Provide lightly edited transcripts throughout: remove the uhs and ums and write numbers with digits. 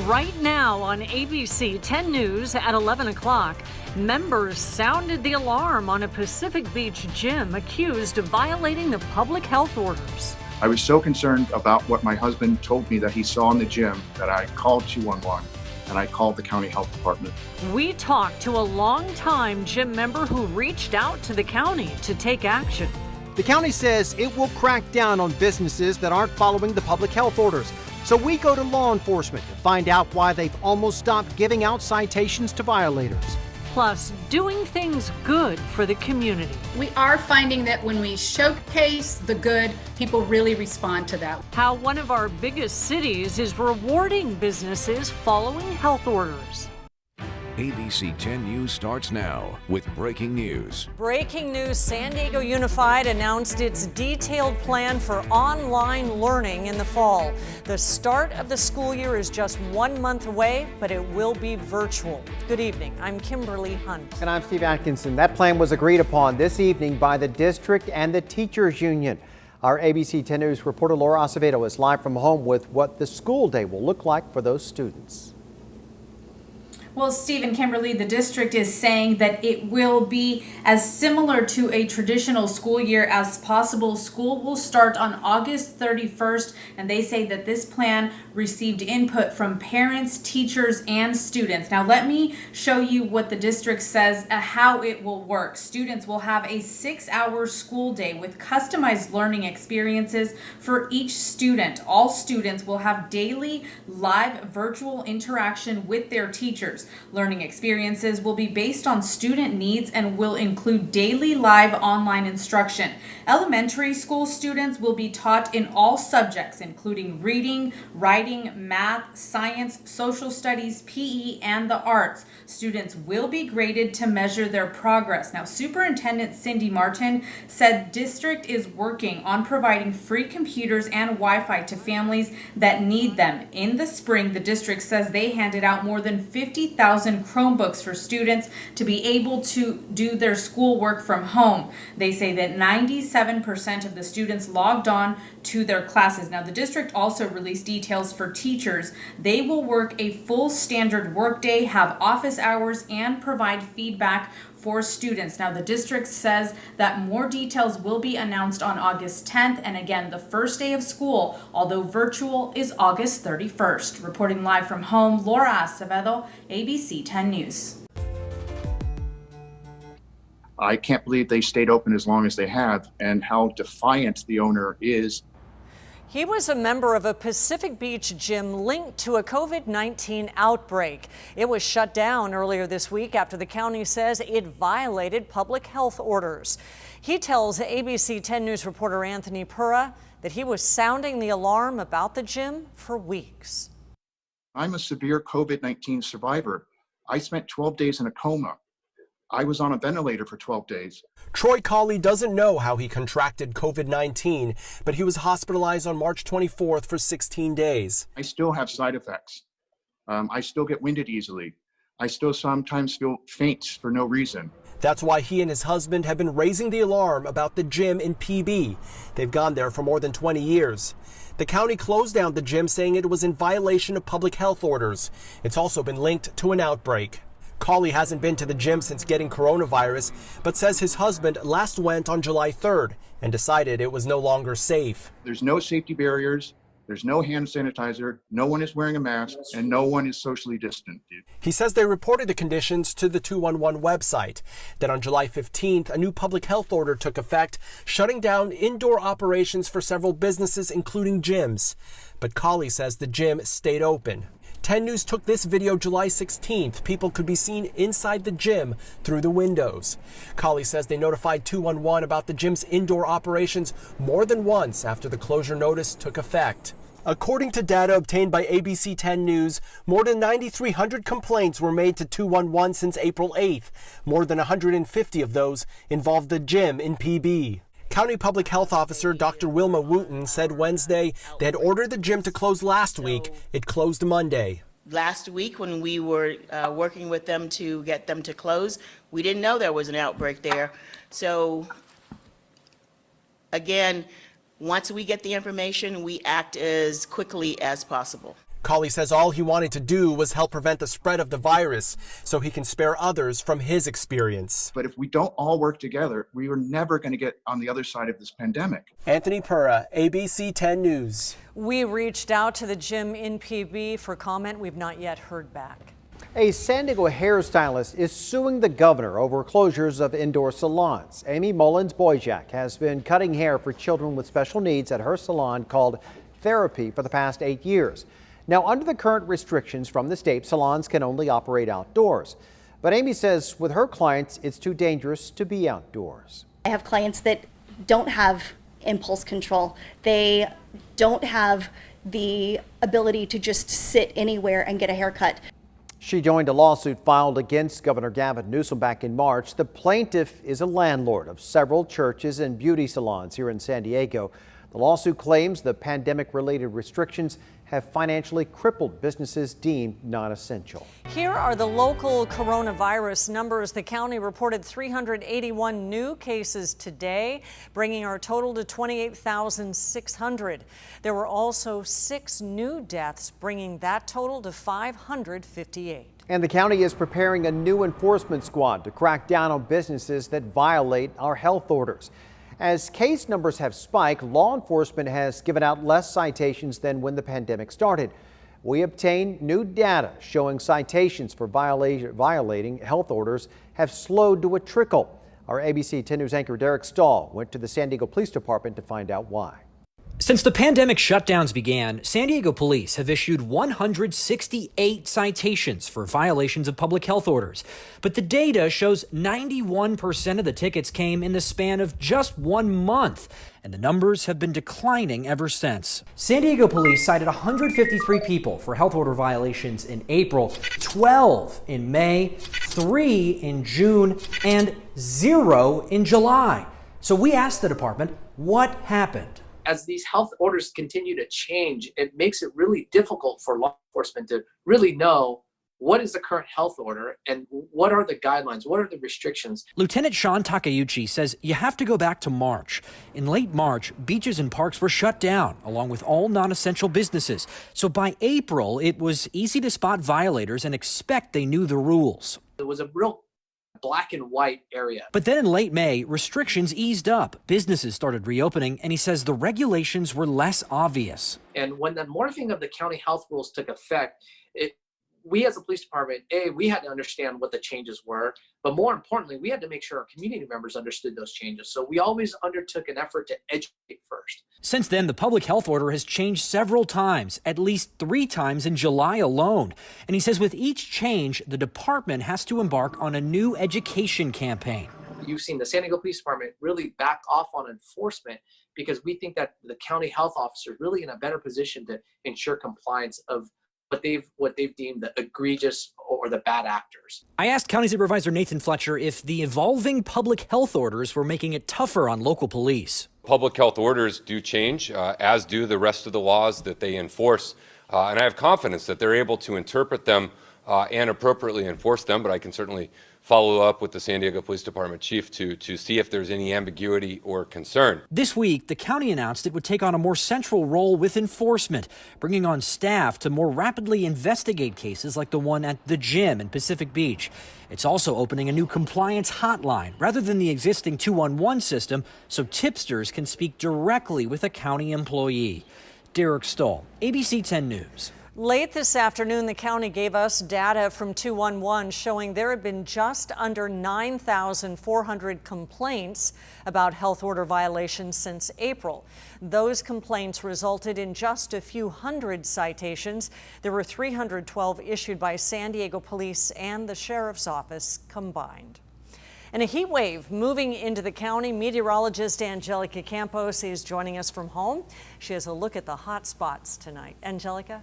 Right now on ABC 10 News at 11 o'clock, members sounded the alarm on a Pacific Beach gym accused of violating the public health orders. I was so concerned about what my husband told me that he saw in the gym that I called 211 and I called the county health department. We talked to a longtime gym member who reached out to the county to take action. The county says it will crack down on businesses that aren't following the public health orders. So we go to law enforcement to find out why they've almost stopped giving out citations to violators. Plus, doing things good for the community. We are finding that when we showcase the good, people really respond to that. How one of our biggest cities is rewarding businesses following health orders. ABC 10 News starts now with breaking news. Breaking news, San Diego Unified announced its detailed plan for online learning in the fall. The start of the school year is just 1 month away, but it will be virtual. Good evening, I'm Kimberly Hunt. And I'm Steve Atkinson. That plan was agreed upon this evening by the district and the teachers union. Our ABC 10 News reporter Laura Acevedo is live from home with what the school day will look like for those students. Well, Steve and Kimberly, the district is saying that it will be as similar to a traditional school year as possible. School will start on August 31st, and they say that this plan received input from parents, teachers, and students. Now, let me show you what the district says how it will work. Students will have a 6-hour school day with customized learning experiences for each student. All students will have daily live virtual interaction with their teachers. Learning experiences will be based on student needs and will include daily live online instruction. Elementary school students will be taught in all subjects, including reading, writing, math, science, social studies, PE, and the arts. Students will be graded to measure their progress. Now, Superintendent Cindy Martin said district is working on providing free computers and Wi-Fi to families that need them. In the spring, the district says they handed out more than 50,000 Chromebooks for students to be able to do their schoolwork from home. They say that 97% of the students logged on to their classes. Now, the district also released details for teachers. They will work a full standard workday, have office hours, and provide feedback for students. Now, the district says that more details will be announced on August 10th. And again, the first day of school, although virtual, is August 31st. Reporting live from home, Laura Acevedo, ABC 10 News. I can't believe they stayed open as long as they have and how defiant the owner is. He was a member of a Pacific Beach gym linked to a COVID-19 outbreak. It was shut down earlier this week after the county says it violated public health orders. He tells ABC 10 News reporter Anthony Pura that he was sounding the alarm about the gym for weeks. I'm a severe COVID-19 survivor. I spent 12 days in a coma. I was on a ventilator for 12 days. Troy Cawley doesn't know how he contracted COVID-19, but he was hospitalized on March 24th for 16 days. I still have side effects. I still get winded easily. I still sometimes feel faint for no reason. That's why he and his husband have been raising the alarm about the gym in PB. They've gone there for more than 20 years. The county closed down the gym, saying it was in violation of public health orders. It's also been linked to an outbreak. Cawley hasn't been to the gym since getting coronavirus, but says his husband last went on July 3rd and decided it was no longer safe. There's no safety barriers. There's no hand sanitizer. No one is wearing a mask, and no one is socially distant. He says they reported the conditions to the 211 website. Then on July 15th, a new public health order took effect, shutting down indoor operations for several businesses, including gyms. But Cawley says the gym stayed open. 10 News took this video July 16th. People could be seen inside the gym through the windows. Cawley says they notified 211 about the gym's indoor operations more than once after the closure notice took effect. According to data obtained by ABC 10 News, more than 9,300 complaints were made to 211 since April 8th. More than 150 of those involved the gym in PB. County Public Health Officer Dr. Wilma Wooten said Wednesday they had ordered the gym to close last week. It closed Monday. Last week when we were working with them to get them to close, we didn't know there was an outbreak there. So again, once we get the information, we act as quickly as possible. Cawley says all he wanted to do was help prevent the spread of the virus so he can spare others from his experience. But if we don't all work together, we are never going to get on the other side of this pandemic. Anthony Pura, ABC 10 News. We reached out to the gym in PB for comment. We've not yet heard back. A San Diego hairstylist is suing the governor over closures of indoor salons. Amy Mullins-Boyjak has been cutting hair for children with special needs at her salon called Therapy for the past 8 years. Now, under the current restrictions from the state, salons can only operate outdoors. But Amy says with her clients, it's too dangerous to be outdoors. I have clients that don't have impulse control. They don't have the ability to just sit anywhere and get a haircut. She joined a lawsuit filed against Governor Gavin Newsom back in March. The plaintiff is a landlord of several churches and beauty salons here in San Diego. The lawsuit claims the pandemic-related restrictions have financially crippled businesses deemed non-essential. Here are the local coronavirus numbers. The county reported 381 new cases today, bringing our total to 28,600. There were also 6 new deaths, bringing that total to 558. And the county is preparing a new enforcement squad to crack down on businesses that violate our health orders. As case numbers have spiked, law enforcement has given out less citations than when the pandemic started. We obtained new data showing citations for violating health orders have slowed to a trickle. Our ABC 10 News anchor Derek Stahl went to the San Diego Police Department to find out why. Since the pandemic shutdowns began, San Diego police have issued 168 citations for violations of public health orders. But the data shows 91% of the tickets came in the span of just 1 month, and the numbers have been declining ever since. San Diego police cited 153 people for health order violations in April, 12 in May, 3 in June, and 0 in July. So we asked the department what happened. As these health orders continue to change, it makes it really difficult for law enforcement to really know what is the current health order and what are the guidelines, what are the restrictions. Lieutenant Sean Takeuchi says you have to go back to March. In late March, beaches and parks were shut down, along with all non-essential businesses. So by April, it was easy to spot violators and expect they knew the rules. It was a real black and white area. But then in late May, restrictions eased up. Businesses started reopening, and he says the regulations were less obvious. And when the morphing of the county health rules took effect, we as a police department, we had to understand what the changes were, but more importantly, we had to make sure our community members understood those changes. So we always undertook an effort to educate first. Since then, the public health order has changed several times, at least 3 times in July alone. And he says with each change, the department has to embark on a new education campaign. You've seen the San Diego Police Department really back off on enforcement because we think that the county health officer is really in a better position to ensure compliance of what they've deemed the egregious or the bad actors. I asked County Supervisor Nathan Fletcher if the evolving public health orders were making it tougher on local police. Public health orders do change, as do the rest of the laws that they enforce. And I have confidence that they're able to interpret them and appropriately enforce them, but I can certainly follow up with the San Diego Police Department chief to see if there's any ambiguity or concern. This week, the county announced it would take on a more central role with enforcement, bringing on staff to more rapidly investigate cases like the one at the gym in Pacific Beach. It's also opening a new compliance hotline rather than the existing 211 system, so tipsters can speak directly with a county employee. Derek Stahl, ABC 10 News. Late this afternoon, the county gave us data from 211 showing there had been just under 9,400 complaints about health order violations since April. Those complaints resulted in just a few hundred citations. There were 312 issued by San Diego Police and the Sheriff's Office combined. And a heat wave moving into the county. Meteorologist Angelica Campos is joining us from home. She has a look at the hot spots tonight. Angelica?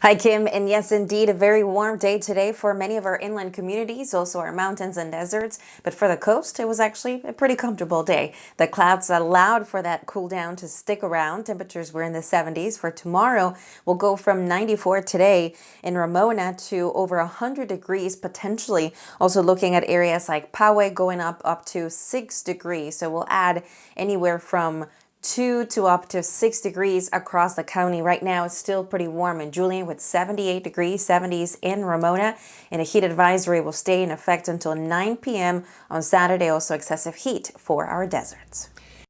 Hi, Kim. And yes, indeed, a very warm day today for many of our inland communities, also our mountains and deserts. But for the coast, it was actually a pretty comfortable day. The clouds allowed for that cool down to stick around. Temperatures were in the 70s. For tomorrow, we'll go from 94 today in Ramona to over 100 degrees, potentially. Also looking at areas like Poway going up to 6 degrees. So we'll add anywhere from 2 to up to 6 degrees across the county. Right now, it's still pretty warm in Julian with 78 degrees, 70s in Ramona, and a heat advisory will stay in effect until 9 p.m. on Saturday. Also excessive heat for our deserts.